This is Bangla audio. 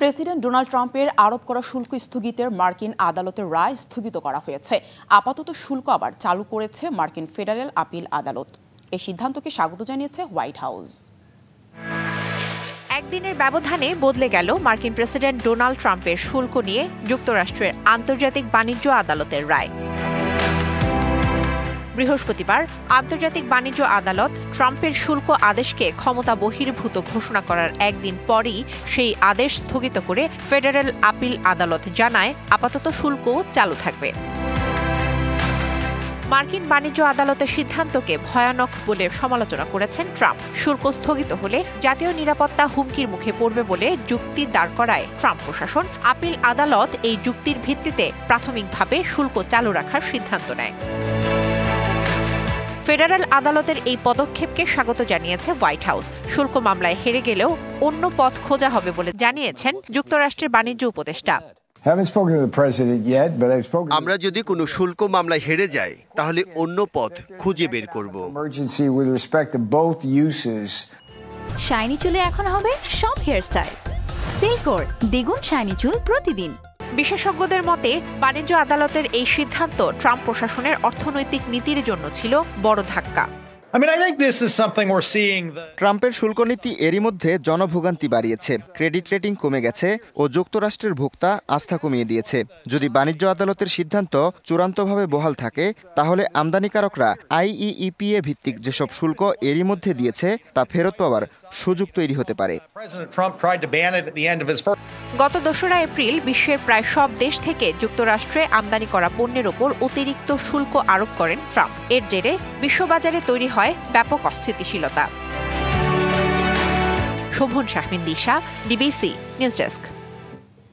প্রেসিডেন্ট ডোনাল্ড ট্রাম্পের আরোপ করা শুল্ক স্থগিতের মার্কিন আদালতের রায় স্থগিত করা হয়েছে। আপাতত শুল্ক আবার চালু করেছে মার্কিন ফেডারেল আপিল আদালত। এই সিদ্ধান্তকে স্বাগত জানিয়েছে হোয়াইট হাউস। একদিনের ব্যবধানে বদলে গেল মার্কিন প্রেসিডেন্ট ডোনাল্ড ট্রাম্পের শুল্ক নিয়ে যুক্তরাষ্ট্রের আন্তর্জাতিক বাণিজ্য আদালতের রায়। বৃহস্পতিবার আন্তর্জাতিক বাণিজ্য আদালত ট্রাম্পের শুল্ক আদেশকে ক্ষমতা বহির্ভূত ঘোষণা করার একদিন পরই সেই আদেশ স্থগিত করে ফেডারেল আপিল আদালত জানায় আপাতত শুল্ক চালু থাকবে। মার্কিন বাণিজ্য আদালতের সিদ্ধান্তকে ভয়ানক বলে সমালোচনা করেছেন ট্রাম্প। শুল্ক স্থগিত হলে জাতীয় নিরাপত্তা হুমকির মুখে পড়বে বলে যুক্তি দাঁড় করায় ট্রাম্প প্রশাসন। আপিল আদালত এই যুক্তির ভিত্তিতে প্রাথমিকভাবে শুল্ক চালু রাখার সিদ্ধান্ত নেয়। ফেডারেল আদালতের এই পদক্ষেপকে স্বাগত জানিয়েছে হোয়াইট হাউস। শুল্ক মামলায় হেরে গেলেও অন্য পথ খোঁজা হবে বলে জানিয়েছেন যুক্তরাষ্ট্রের বাণিজ্য উপদেষ্টা। আমরা যদি কোনো শুল্ক মামলায় হেরে যাই তাহলে অন্য পথ খুঁজে বের করব। শাইনি চুলে এখন হবে সব হেয়ারস্টাইল। সিল্কোর দ্বিগুণ শাইনি চুল প্রতিদিন। বিশেষজ্ঞদের মতে বাণিজ্য আদালতের এই সিদ্ধান্ত ট্রাম্প প্রশাসনের অর্থনৈতিক নীতির জন্য ছিল বড় ধাক্কা। ট্রাম্পের শুল্ক নীতি এরই মধ্যে জনভোগান্তি বাড়িয়েছে, ক্রেডিট রেটিং কমে গেছে ও যুক্তরাষ্ট্রের ভোক্তা আস্থা কমিয়ে দিয়েছে। যদি বাণিজ্য আদালতের সিদ্ধান্ত চূড়ান্তভাবে বহাল থাকে তাহলে আমদানিকারকরা আইইইপিএ ভিত্তিক যেসব শুল্ক এরই মধ্যে দিয়েছে তা ফেরত পাওয়ার সুযোগ তৈরি হতে পারে। গত 2রা এপ্রিল বিশ্বের প্রায় সব দেশ থেকে যুক্তরাষ্ট্রে আমদানি করা পণ্যের ওপর অতিরিক্ত শুল্ক আরোপ করেন ট্রাম্প। এর জেরে বিশ্ববাজারে তৈরি হয় ব্যাপক অস্থিতিশীলতা। শোভন শাহমিন দিশা, ডিবিসি নিউজ ডেস্ক।